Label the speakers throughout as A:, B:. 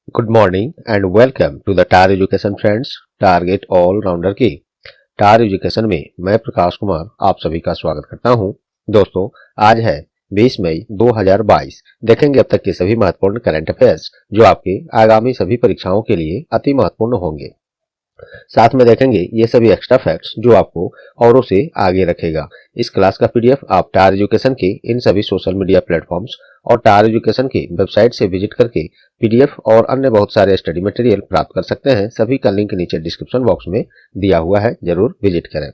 A: Good morning and welcome to the tar education friends target all rounder की टार education में मैं प्रकाश कुमार आप सभी का स्वागत करता हूं। दोस्तों, आज है 20 मई 2022। देखेंगे अब तक के सभी महत्वपूर्ण करंट अफेयर्स जो आपके आगामी सभी परीक्षाओं के लिए अति महत्वपूर्ण होंगे। साथ में देखेंगे ये सभी एक्स्ट्रा फैक्ट्स जो आपको औरों से आगे रखेगा। इस क्लास का पीडीएफ आप टार एजुकेशन के इन सभी सोशल मीडिया प्लेटफॉर्म्स और टार एजुकेशन की वेबसाइट से विजिट करके पीडीएफ और अन्य बहुत सारे स्टडी मटेरियल प्राप्त कर सकते हैं। सभी का लिंक नीचे डिस्क्रिप्शन बॉक्स में दिया हुआ है, जरूर विजिट करें।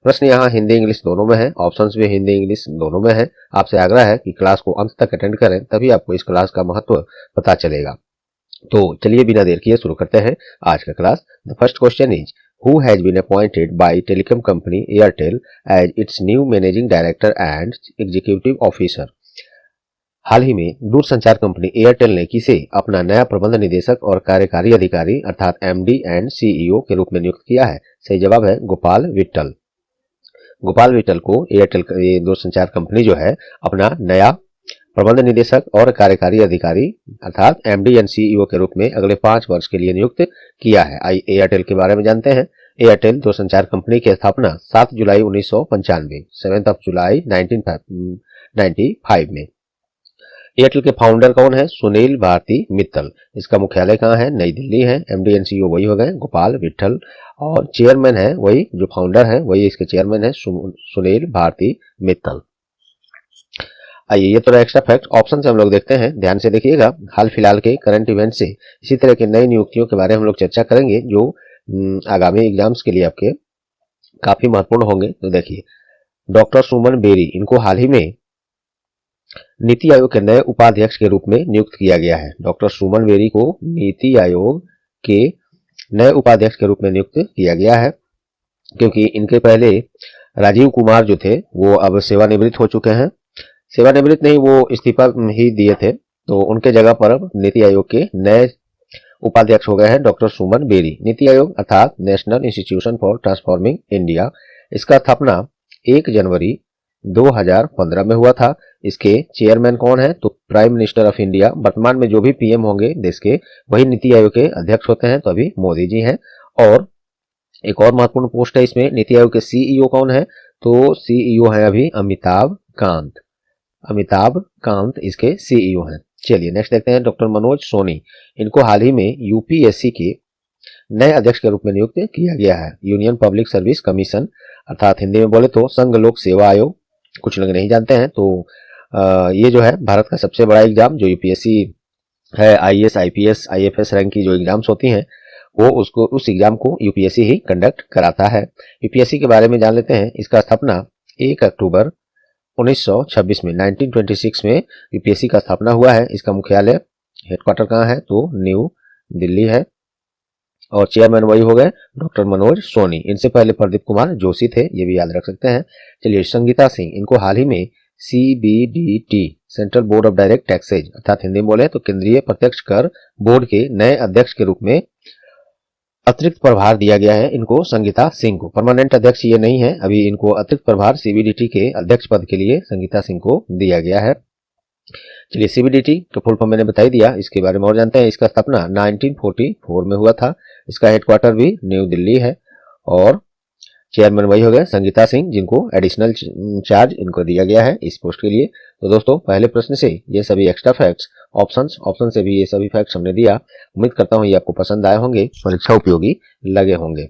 A: प्रश्न यहाँ हिंदी इंग्लिश दोनों में है, ऑप्शंस भी हिंदी इंग्लिश दोनों में है। आपसे आग्रह है कि क्लास को अंत तक अटेंड करें, तभी आपको इस क्लास का महत्व पता चलेगा। तो चलिए बिना देर किए शुरू करते हैं आज का class. The first question is who has been appointed by telecom company Airtel as its new managing director and executive officer. हाल ही में दूरसंचार कंपनी एयरटेल ने किसे अपना नया प्रबंध निदेशक और कार्यकारी अधिकारी अर्थात एमडी एंड सीईओ के रूप में नियुक्त किया है? सही जवाब है गोपाल विट्ठल। गोपाल विट्ठल को एयरटेल दूरसंचार कंपनी जो है अपना नया प्रबंध निदेशक और कार्यकारी अधिकारी अर्थात एमडी एंड सीईओ के रूप में अगले 5 वर्ष के लिए नियुक्त किया है। आइए एयरटेल के बारे में जानते हैं। एयरटेल दूरसंचार कंपनी की स्थापना 7 जुलाई 1995 7 जुलाई 1995 में। एयरटेल के फाउंडर कौन है? सुनील भारती मित्तल। इसका मुख्यालय कहाँ है? नई दिल्ली है। एमडी एंड सीईओ वही हो गए गोपाल विट्ठल, और चेयरमैन है वही, जो फाउंडर है वही इसके चेयरमैन है सुनील भारती मित्तल। आइए ये तो एक्स्ट्रा फैक्ट। ऑप्शन से हम लोग देखते हैं, ध्यान से देखिएगा। हाल फिलहाल के करंट इवेंट से इसी तरह के नई नियुक्तियों के बारे में हम लोग चर्चा करेंगे जो आगामी एग्जाम्स के लिए आपके काफी महत्वपूर्ण होंगे। तो देखिए, डॉक्टर सुमन बेरी, इनको हाल ही में नीति आयोग के नए उपाध्यक्ष के रूप में नियुक्त किया गया है। डॉक्टर सुमन बेरी को नीति आयोग के नए उपाध्यक्ष के रूप में नियुक्त किया गया है, क्योंकि इनके पहले राजीव कुमार जो थे वो अब सेवानिवृत्त हो चुके हैं। सेवानिवृत्त नहीं, वो इस्तीफा ही दिए थे, तो उनके जगह पर अब नीति आयोग के नए उपाध्यक्ष हो गए हैं डॉक्टर सुमन बेरी। नीति आयोग अर्थात national institution for transforming India, इसका स्थापना 1 जनवरी 2015 में हुआ था। इसके चेयरमैन कौन है? तो प्राइम मिनिस्टर ऑफ इंडिया। वर्तमान में जो भी पीएम होंगे देश के, वही नीति आयोग के अध्यक्ष होते हैं, तो अभी मोदी जी हैं। और एक और महत्वपूर्ण पोस्ट है इसमें, नीति आयोग के सीईओ कौन है? तो सीईओ है अभी अमिताभ कांत। अमिताभ कांत इसके सीईओ हैं। चलिए नेक्स्ट देखते हैं, डॉक्टर मनोज सोनी, इनको हाल ही में यूपीएससी के नए अध्यक्ष के रूप में नियुक्त किया गया है। यूनियन पब्लिक सर्विस कमीशन अर्थात हिंदी में बोले तो संघ लोक सेवा आयोग, कुछ लोग नहीं जानते हैं। तो ये जो है भारत का सबसे बड़ा एग्जाम जो यूपीएससी है, आईएएस आईपीएस आईएफएस रैंक की जो एग्जाम्स होती हैं वो उस एग्जाम को यूपीएससी ही कंडक्ट कराता है। यूपीएससी के बारे में जान लेते हैं। इसका स्थापना 1 अक्टूबर 1926 में 1926 में यूपीएससी का स्थापना हुआ है। इसका मुख्यालय हेडक्वार्टर कहाँ है? तो न्यू दिल्ली है, और चेयरमैन वही हो गए डॉक्टर मनोज सोनी। इनसे पहले प्रदीप कुमार जोशी थे, ये भी याद रख सकते हैं। चलिए, संगीता सिंह, इनको हाल ही में CBDT central board of direct taxes अर्थात हिंदी में बोले तो केंद्रीय प्रत्यक्ष कर बोर्ड के नए अध्यक्ष के रूप में अतिरिक्त प्रभार दिया गया है इनको, संगीता सिंह को। परमानेंट अध्यक्ष ये नहीं है, अभी इनको अतिरिक्त प्रभार सीबीडीटी के अध्यक्ष पद के लिए संगीता सिंह को दिया गया है। चलिए, सीबीडीटी का फुल फॉर्म मैंने बता ही दिया, इसके बारे में और जानते हैं। इसका स्थापना 1944 में हुआ था। इसका हेडक्वार्टर भी न्यू दिल्ली है, और चेयरमैन वही हो गए संगीता सिंह, जिनको एडिशनल चार्ज इनको दिया गया है इस पोस्ट के लिए। तो दोस्तों, पहले प्रश्न से ये सभी एक्स्ट्रा फैक्ट्स, ऑप्शन से भी ये सभी फैक्ट्स हमने दिया। उम्मीद करता हूँ ये आपको पसंद आए होंगे, परीक्षा उपयोगी लगे होंगे।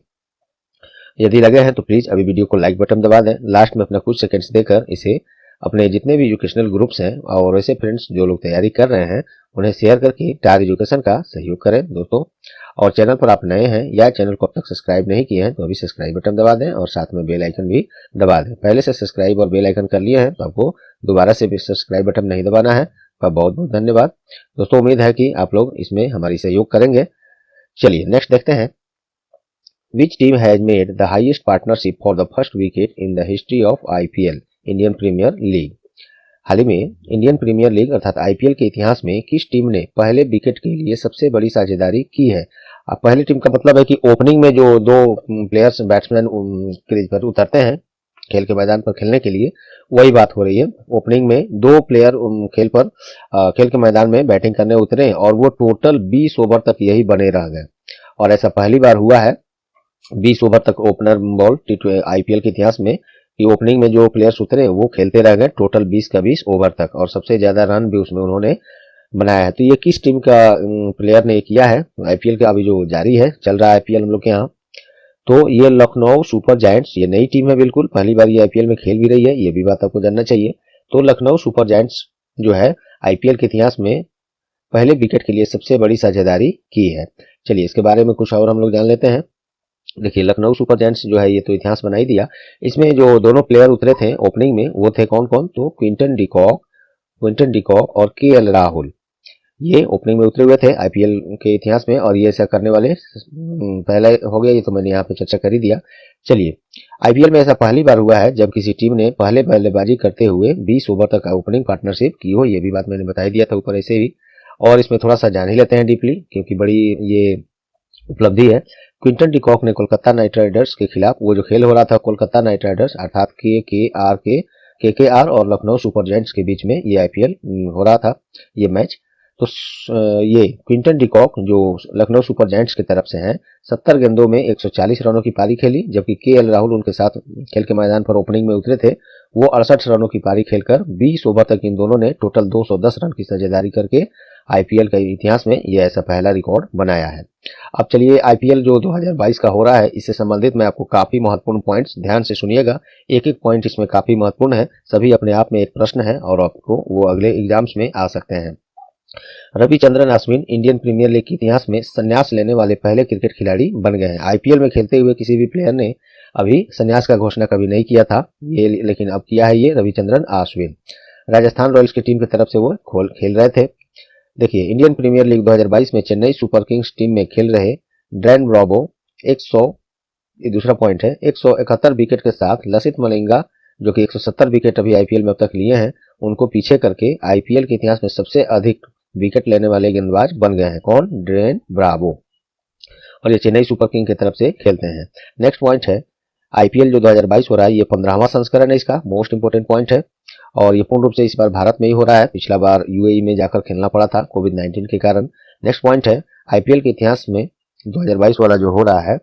A: यदि लगे हैं तो प्लीज अभी वीडियो को लाइक बटन दबा दें। लास्ट में अपना कुछ सेकंड्स देकर इसे अपने जितने भी एजुकेशनल ग्रुप्स हैं और ऐसे फ्रेंड्स जो लोग तैयारी कर रहे हैं उन्हें शेयर करके टार एजुकेशन का सहयोग करें दोस्तों। और चैनल पर आप नए हैं या चैनल को अब तक सब्सक्राइब नहीं किए हैं तो अभी सब्सक्राइब बटन दबा दें और साथ में बेल आइकन भी दबा दें। पहले से सब्सक्राइब और बेल आइकन कर लिए हैं तो आपको दोबारा से भी सब्सक्राइब बटन नहीं दबाना है। आपका बहुत बहुत धन्यवाद दोस्तों। उम्मीद है कि आप लोग इसमें हमारी सहयोग करेंगे। चलिए नेक्स्ट देखते हैं। Which team has made the highest partnership for the first wicket in the history of IPL, Indian premier league? हाल ही में इंडियन प्रीमियर लीग अर्थात आईपीएल के इतिहास में किस टीम ने पहले विकेट के लिए सबसे बड़ी साझेदारी की है? अब पहली टीम का मतलब है कि ओपनिंग में जो दो प्लेयर्स बैट्समैन क्रीज पर उतरते हैं खेल के मैदान पर खेलने के लिए, वही बात हो रही है। ओपनिंग में 2 प्लेयर खेल के मैदान में बैटिंग करने उतरे और वो टोटल 20 ओवर तक यही बने रह गए। और ऐसा पहली बार हुआ है 20 ओवर तक ओपनर बॉल आईपीएल के इतिहास में कि ओपनिंग में जो प्लेयर्स उतरे वो खेलते रह गए टोटल 20 का 20 ओवर तक, और सबसे ज्यादा रन भी उसमें उन्होंने बनाया है। तो ये किस टीम का प्लेयर ने किया है? आईपीएल का अभी जो जारी है, चल रहा है आईपीएल हम लोग के यहाँ, तो ये लखनऊ सुपर जायंट्स, ये नई टीम है, बिल्कुल पहली बार ये आईपीएल में खेल भी रही है, ये भी बात आपको जानना चाहिए। तो लखनऊ सुपर जायंट्स जो है आईपीएल के इतिहास में पहले विकेट के लिए सबसे बड़ी साझेदारी की है। चलिए इसके बारे में कुछ और हम लोग जान लेते हैं। देखिए लखनऊ सुपर जायंट्स जो है ये तो इतिहास बना ही दिया। इसमें जो दोनों प्लेयर उतरे थे ओपनिंग में वो थे कौन कौन? तो क्विंटन डिकॉक और केएल राहुल, ये ओपनिंग में उतरे हुए थे आईपीएल के इतिहास में, और ये ऐसा करने वाले पहले हो गया, ये तो मैंने यहाँ पे चर्चा कर ही दिया। चलिए आईपीएल में ऐसा पहली बार हुआ है जब किसी टीम ने पहले बल्लेबाजी करते हुए 20 ओवर तक ओपनिंग पार्टनरशिप की हो, ये भी बात मैंने बता ही दिया था ऊपर ऐसे भी, और इसमें थोड़ा सा जान ही लेते हैं डीपली क्योंकि बड़ी ये उपलब्धि है। क्विंटन डिकॉक ने कोलकाता नाइट राइडर्स के खिलाफ, वो जो खेल हो रहा था कोलकाता नाइट राइडर्स अर्थात केकेआर और लखनऊ सुपर जायंट्स के बीच में ये आईपीएल हो रहा था ये मैच। तो ये क्विंटन डिकॉक जो लखनऊ सुपर जायंट्स की तरफ से हैं 70 गेंदों में 140 रनों की पारी खेली, जबकि केएल राहुल उनके साथ खेल के मैदान पर ओपनिंग में उतरे थे, वो 68 रनों की पारी खेलकर 20 ओवर तक इन दोनों ने टोटल 210 रन की साझेदारी करके आईपीएल के इतिहास में यह ऐसा पहला रिकॉर्ड बनाया है। अब चलिए आईपीएल जो 2022 का हो रहा है इससे संबंधित मैं आपको काफी महत्वपूर्ण पॉइंट्स, ध्यान से सुनिएगा, एक एक पॉइंट इसमें काफी महत्वपूर्ण है, सभी अपने आप में एक प्रश्न है और आपको वो अगले एग्जाम्स में आ सकते हैं। Ravichandran Ashwin Indian premier league के इतिहास में संन्यास लेने वाले पहले क्रिकेट खिलाड़ी बन गए हैं। आईपीएल में खेलते हुए किसी भी प्लेयर ने अभी संन्यास का घोषणा कभी नहीं किया था ये, लेकिन अब किया है ये रविचंद्रन अश्विन। राजस्थान रॉयल्स की टीम की तरफ से वो खेल रहे थे। देखिए इंडियन प्रीमियर लीग 2022 में चेन्नई सुपर किंग्स टीम में खेल रहे ड्रेन ब्रावो 100, ये दूसरा पॉइंट है, 171 विकेट के साथ लसित मलिंगा जो कि 170 विकेट अभी आईपीएल में अब तक लिए हैं, उनको पीछे करके आईपीएल के इतिहास में सबसे अधिक विकेट लेने वाले गेंदबाज बन गए हैं। कौन? ड्रेन ब्रावो, और ये चेन्नई सुपर किंग की तरफ से खेलते हैं। नेक्स्ट पॉइंट है आईपीएल जो 2022 हो रहा है ये 15वां संस्करण है, इसका मोस्ट इंपोर्टेंट पॉइंट है, और ये पूर्ण रूप से इस बार भारत में ही हो रहा है, पिछला बार यूएई में जाकर खेलना पड़ा था कोविड-19 के कारण। नेक्स्ट पॉइंट है आईपीएल के इतिहास में 2022 वाला जो हो रहा है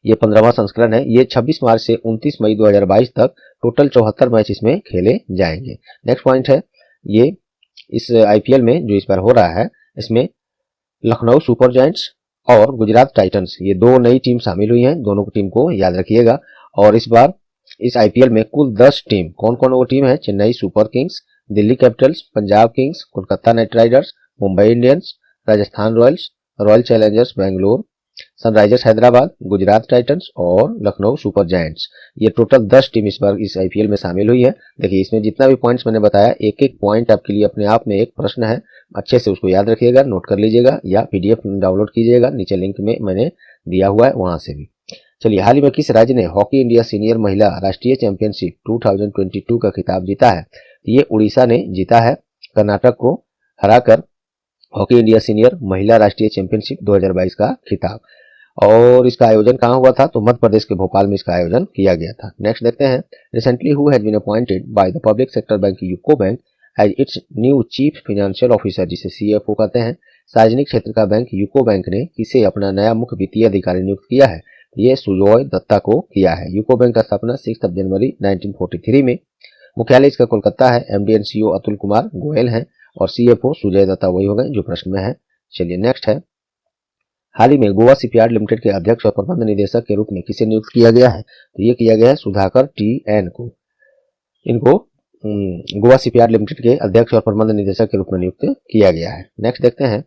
A: ये 15वां संस्करण है, ये 26 मार्च से 29 मई 2022 तक टोटल 74 मैच इसमें खेले जाएंगे। नेक्स्ट पॉइंट है ये इस आईपीएल में जो इस बार हो रहा है इसमें लखनऊ सुपर जायंट्स और गुजरात टाइटंस, ये दो नई टीम शामिल हुई हैं, दोनों टीम को याद रखिएगा। और इस बार इस आईपीएल में कुल 10 टीम, कौन कौन वो टीम है? Chennai super Kings, Delhi Capitals, Punjab Kings, Kolkata night Riders, Mumbai Indians, Rajasthan Royals, royal Challengers Bangalore, Sunrisers Hyderabad, Gujarat Titans और लखनऊ सुपर जायंट्स, ये टोटल 10 टीम इस बार इस आईपीएल में शामिल हुई है। देखिए इसमें जितना भी पॉइंट्स मैंने बताया एक एक पॉइंट आपके लिए अपने आप में एक प्रश्न है, अच्छे से उसको याद रखिएगा, नोट कर लीजिएगा या पीडीएफ डाउनलोड कीजिएगा, नीचे लिंक में मैंने दिया हुआ है वहां से भी। चलिए हाल ही में किस राज्य ने हॉकी इंडिया सीनियर महिला राष्ट्रीय चैंपियनशिप 2022 का खिताब जीता है? ये उड़ीसा ने जीता है कर्नाटक को हराकर हॉकी इंडिया सीनियर महिला राष्ट्रीय चैंपियनशिप 2022 का खिताब। और इसका आयोजन कहाँ हुआ था? तो मध्य प्रदेश के भोपाल में इसका आयोजन किया गया था। नेक्स्ट देखते हैं, recently who has been appointed by the public sector bank UCO bank as its new chief financial officer, जिसे सीएफओ कहते हैं। सार्वजनिक क्षेत्र का बैंक यूको बैंक ने किसे अपना नया मुख्य वित्तीय अधिकारी नियुक्त किया है? ये सुजॉय दत्ता को किया है। यूको बैंक का स्थापना 6 जनवरी 1943 में, मुख्यालय इसका कोलकाता है, MD and CEO Atul Kumar Goyal हैं और सीएफओ सुजय दत्ता वही हो गए जो प्रश्न में है। चलिए नेक्स्ट है, हाल ही में गोवा शिपयार्ड लिमिटेड के अध्यक्ष और प्रबंध निदेशक के रूप में किसे नियुक्त किया गया है? तो ये किया गया है सुधाकर टी.एन. को। इनको गोवा शिपयार्ड लिमिटेड के अध्यक्ष और प्रबंध निदेशक के रूप में नियुक्त किया गया है। नेक्स्ट देखते हैं,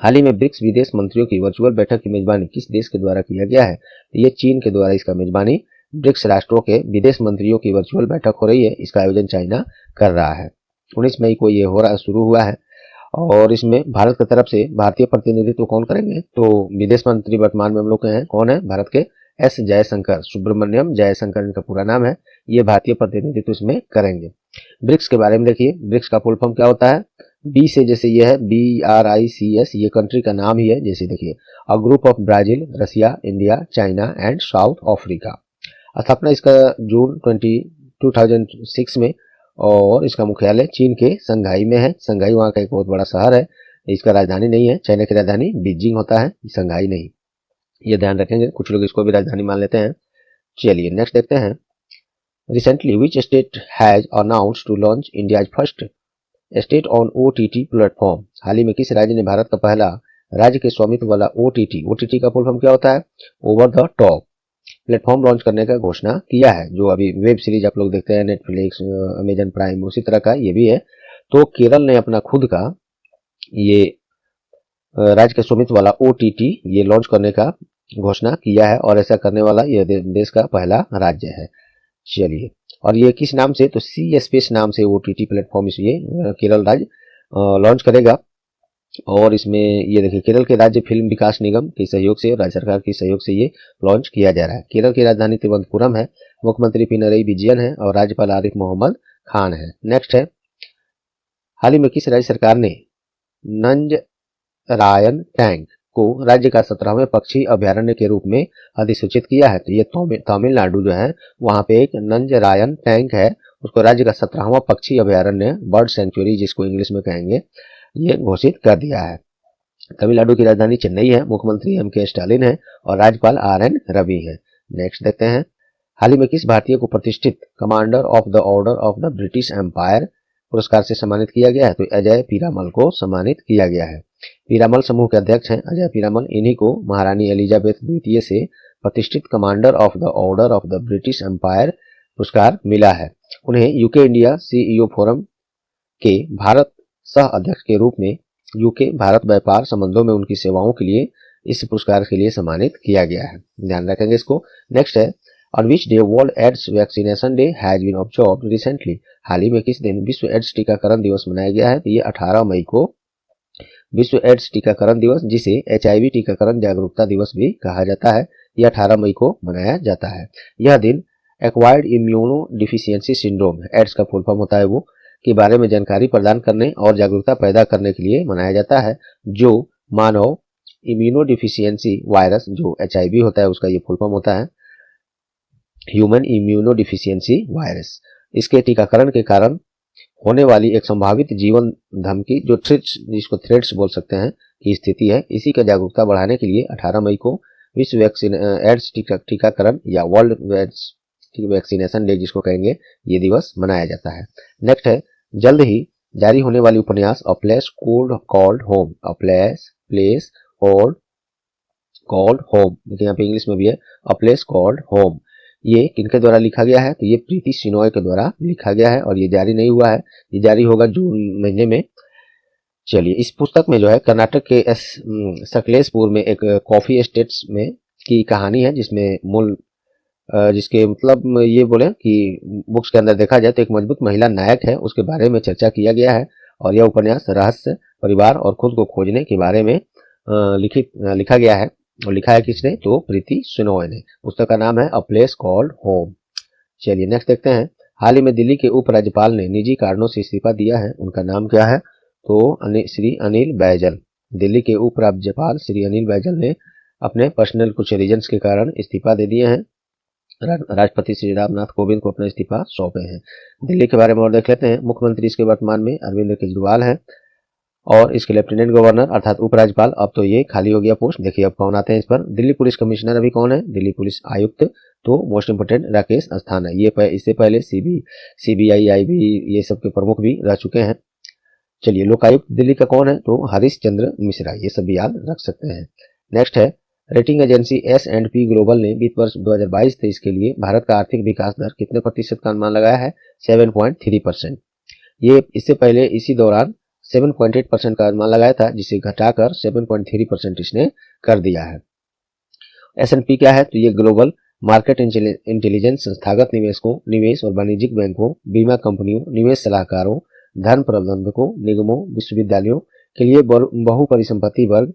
A: हाल ही में ब्रिक्स विदेश मंत्रियों की वर्चुअल बैठक की मेजबानी किस देश के द्वारा किया गया है? तो ये चीन के द्वारा इसका मेजबानी, ब्रिक्स राष्ट्रों के विदेश मंत्रियों की वर्चुअल बैठक हो रही है, इसका आयोजन चाइना कर रहा है। 19 मई को ये हो रहा शुरू हुआ है और इसमें भारत की तरफ से भारतीय प्रतिनिधित्व कौन करेंगे? तो विदेश मंत्री वर्तमान में हम लोग के हैं, कौन है? भारत के एस जयशंकर, सुब्रमण्यम जयशंकर इनका पूरा नाम है, ये भारतीय प्रतिनिधित्व इसमें करेंगे। ब्रिक्स के बारे में देखिए, ब्रिक्स का फुल फॉर्म क्या होता है? बी से जैसे ये है BRICS, ये कंट्री का नाम ही है, जैसे देखिए a group of Brazil, Russia, India, China and South Africa. स्थापना इसका जून 2006 में, और इसका मुख्यालय चीन के संघाई में है। संघाई वहाँ का एक बहुत बड़ा शहर है, इसका राजधानी नहीं है। चाइना की राजधानी बीजिंग होता है, संघाई नहीं, ये ध्यान रखेंगे। कुछ लोग इसको भी राजधानी मान लेते हैं। चलिए नेक्स्ट देखते हैं। Recently which state has announced to launch India's first state on OTT platform. हाल ही में किस राज्य ने भारत का पहला राज्य के स्वामित्व वाला OTT का फुल फॉर्म क्या होता है? Over the top platform launch करने का घोषणा किया है। जो अभी वेब सीरीज आप लोग देखते हैं, नेटफ्लिक्स, अमेजन प्राइम, उसी तरह का ये भी है। तो केरल ने अपना खुद का ये राज्य के स्वामित्व वाला OTT ये लॉन्च करने का घोषणा किया है, और ऐसा करने वाला ये देश का पहला राज्य है। चलिए, और ये किस नाम से? तो सी स्पेस नाम से OTT प्लेटफॉर्म ये केरल राज्य लॉन्च करेगा। और इसमें ये देखिए, केरल के राज्य फिल्म विकास निगम के सहयोग से, राज्य सरकार के सहयोग से ये लॉन्च किया जा रहा है। केरल की राजधानी तिरुवनंतपुरम है, मुख्यमंत्री पिनरई विजयन है, और राज्यपाल आरिफ मोहम्मद खान है। नेक्स्ट है, हाल ही में किस राज्य सरकार ने नंजरायन टैंक को राज्य का 17वें पक्षी अभ्यारण्य के रूप में अधिसूचित किया है? तो ये तमिलनाडु जो है, वहां पे एक नंजरायन टैंक है, उसको राज्य का 17वां पक्षी अभ्यारण्य, बर्ड सेंचुरी जिसको इंग्लिश में कहेंगे, ये घोषित कर दिया है। तमिलनाडु की राजधानी चेन्नई है, मुख्यमंत्री MK स्टालिन है, और राज्यपाल RN रवि है। नेक्स्ट देखते हैं, हाल ही में किस भारतीय को प्रतिष्ठित commander of the order of the British empire पुरस्कार से सम्मानित किया गया है? तो अजय पीरामल को सम्मानित किया गया है। पीरामल समूह के अध्यक्ष हैं अजय पीरामल, इन्हीं को महारानी एलिजाबेथ द्वितीय से प्रतिष्ठित commander of the order of the British empire पुरस्कार मिला है। उन्हें यूके इंडिया CEO फोरम के भारत सह अध्यक्ष के रूप में यूके भारत व्यापार संबंधों में उनकी सेवाओं के लिए इस पुरस्कार के लिए सम्मानित किया गया है, ध्यान रखेंगे इसको। नेक्स्ट है, on which day world AIDS vaccination day has been observed recently. हाल ही में किस दिन विश्व एड्स टीकाकरण दिवस मनाया गया है? तो ये 18 मई को विश्व एड्स टीकाकरण दिवस, जिसे HIV टीकाकरण जागरूकता दिवस भी कहा जाता है, यह 18 मई को मनाया जाता है। यह दिन acquired immunodeficiency syndrome, AIDS का फुल फॉर्म होता है वो, के बारे में जानकारी प्रदान करने और जागरूकता पैदा करने के लिए मनाया जाता है, जो मानव इम्यूनोडिफिशियंसी वायरस जो HIV होता है उसका ये फुल फॉर्म होता है ह्यूमन इम्यूनोडिफिशियंसी वायरस। इसके टीकाकरण के कारण होने वाली एक संभावित जीवन धमकी, जो थ्रेट्स, जिसको थ्रेट्स बोल सकते हैं, की स्थिति है, इसी का जागरूकता बढ़ाने के लिए 18 मई को विश्व एड्स टीकाकरण या वर्ल्ड एड्स वैक्सीनेशन डे जिसको कहेंगे, ये दिवस मनाया जाता है। नेक्स्ट है, जल्द ही जारी होने वाली उपन्यास a place called home, a place called home, देखिए यहाँ पे इंग्लिश में भी है अ प्लेस कॉल्ड होम, ये किनके द्वारा लिखा गया है? तो ये प्रीति सिनोय के द्वारा लिखा गया है, और ये जारी नहीं हुआ है, ये जारी होगा जून महीने में। चलिए, इस पुस्तक में जो है कर्नाटक के सकलेशपुर में एक कॉफी एस्टेट्स में की कहानी है, जिसमें मूल जिसके मतलब ये बोले कि बुक्स के अंदर देखा जाए तो एक मजबूत महिला नायक है, उसके बारे में चर्चा किया गया है। और यह उपन्यास रहस्य, परिवार और खुद को खोजने के बारे में लिखा गया है, और लिखा है किसने? तो प्रीति सुनोय ने। पुस्तक का नाम है अ प्लेस कॉल्ड होम। चलिए नेक्स्ट देखते हैं, हाल ही में दिल्ली के उपराज्यपाल ने निजी कारणों से इस्तीफा दिया है, उनका नाम क्या है? तो श्री अनिल बैजल। दिल्ली के उपराज्यपाल श्री अनिल बैजल ने अपने पर्सनल कुछ रीजंस के कारण इस्तीफा दे दिए हैं। राष्ट्रपति श्री रामनाथ कोविंद को अपना इस्तीफा सौंपे हैं। दिल्ली के बारे में और देख लेते हैं, मुख्यमंत्री इसके वर्तमान में अरविंद केजरीवाल है, और इसके लेफ्टिनेंट गवर्नर अर्थात उपराज्यपाल, अब तो ये खाली हो गया पोस्ट। देखिए अब कौन आते हैं इस पर। दिल्ली पुलिस कमिश्नर अभी कौन है? दिल्ली पुलिस आयुक्त, तो मोस्ट इंपोर्टेंट राकेश अस्थाना। ये इससे पहले CBI IB ये सब के प्रमुख भी रह चुके हैं। चलिए, लोकायुक्त दिल्ली का कौन है? तो हरीश चंद्र मिश्रा, ये सब भी याद रख सकते हैं। नेक्स्ट है, रेटिंग एजेंसी S&P ग्लोबल ने वित्त वर्ष 2022-23 के लिए भारत का आर्थिक विकास दर कितने प्रतिशत का अनुमान लगाया है? 7.3%। ये इससे पहले इसी दौरान 7.8% का अनुमान लगाया था, जिसे घटाकर 7.3% इसने कर दिया है। S&P क्या है? तो ये ग्लोबल मार्केट इंटेलिजेंस संस्थागत निवेशकों, निवेश और वाणिज्यिक बैंकों, बीमा कंपनियों, निवेश सलाहकारों, धन प्रबंधकों, निगमों, विश्वविद्यालयों के लिए बहु परिसंपत्ति वर्ग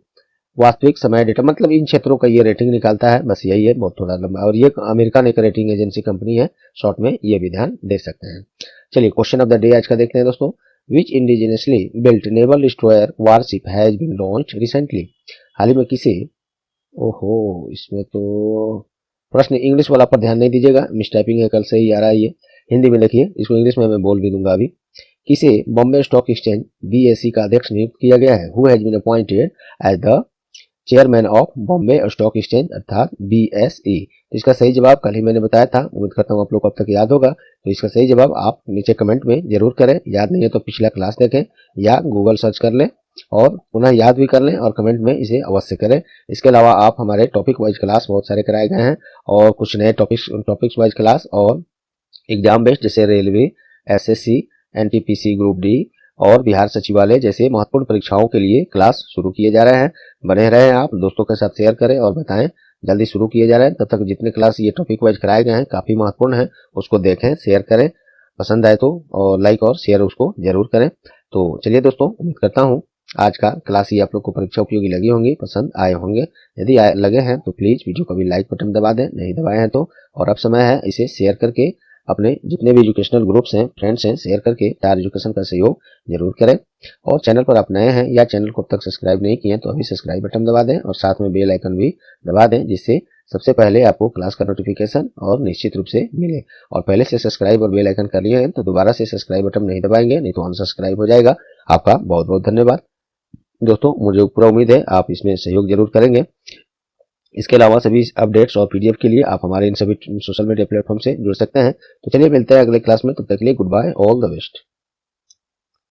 A: वास्तविक समय डेटा, मतलब इन क्षेत्रों का ये रेटिंग निकालता है, बस यही है, बहुत थोड़ा लंबा। और ये अमेरिकन एक रेटिंग एजेंसी कंपनी है, शॉर्ट में, ये भी ध्यान दे सकते हैं। चलिए, क्वेश्चन ऑफ द डे आज का देखते हैं दोस्तों। Which indigenously built naval destroyer warship has been launch recently. हाल ही में किसे, ओहो, इसमें तो प्रश्न इंग्लिश वाला पर ध्यान नहीं दीजिएगा, मिस टाइपिंग है, कल से ही आ रहा है ये। हिंदी में देखिए, इसको इंग्लिश में मैं बोल भी दूंगा अभी। किसे बॉम्बे स्टॉक एक्सचेंज BSE का अध्यक्ष नियुक्त किया गया है? Who has been appointed as the chairman of Bombay stock exchange अर्थात BSE। तो इसका सही जवाब कल ही मैंने बताया था, उम्मीद करता हूँ आप लोग को अब तक याद होगा। तो इसका सही जवाब आप नीचे कमेंट में जरूर करें, याद नहीं है तो पिछला क्लास देखें या गूगल सर्च कर लें और पुनः याद भी कर लें और कमेंट में इसे अवश्य करें। इसके अलावा आप हमारे टॉपिक वाइज क्लास बहुत सारे कराए गए हैं और कुछ नए टॉपिक्स वाइज क्लास और एग्जाम बेस्ड जैसे railway, SSC, NTPC group D और बिहार सचिवालय जैसे महत्वपूर्ण परीक्षाओं के लिए क्लास शुरू किए जा रहे हैं। बने रहें, आप दोस्तों के साथ शेयर करें और बताएं, जल्दी शुरू किए जा रहे हैं। तब तक जितने क्लास ये टॉपिक वाइज कराए गए हैं काफी महत्वपूर्ण है, उसको देखें, शेयर करें, पसंद आए तो और लाइक और शेयर उसको जरूर करें। तो चलिए दोस्तों, उम्मीद करता हूँ आज का क्लास ही आप लोग को परीक्षा उपयोगी लगी होंगी, पसंद आए होंगे। यदि लगे हैं तो प्लीज वीडियो को भी लाइक बटन दबा दें, नहीं दबाए हैं तो। और अब समय है इसे शेयर करके अपने जितने भी एजुकेशनल ग्रुप्स हैं, फ्रेंड्स हैं, शेयर करके टायर एजुकेशन का सहयोग जरूर करें। और चैनल पर आप नए हैं या चैनल को अब तक सब्सक्राइब नहीं किए तो अभी सब्सक्राइब बटन दबा दें और साथ में बेल आइकन भी दबा दें, जिससे सबसे पहले आपको क्लास का नोटिफिकेशन और निश्चित रूप से मिले। और पहले से सब्सक्राइब और बेल आइकन कर लिए हैं तो दोबारा से सब्सक्राइब बटन नहीं दबाएंगे, नहीं तो अनसब्सक्राइब हो जाएगा। आपका बहुत बहुत धन्यवाद दोस्तों, मुझे पूरा उम्मीद है आप इसमें सहयोग जरूर करेंगे। इसके अलावा सभी अपडेट्स और PDF के लिए आप हमारे इन सभी सोशल मीडिया प्लेटफॉर्म से जुड़ सकते हैं। तो चलिए मिलते हैं अगले क्लास में, तब तक के लिए goodbye, all the best.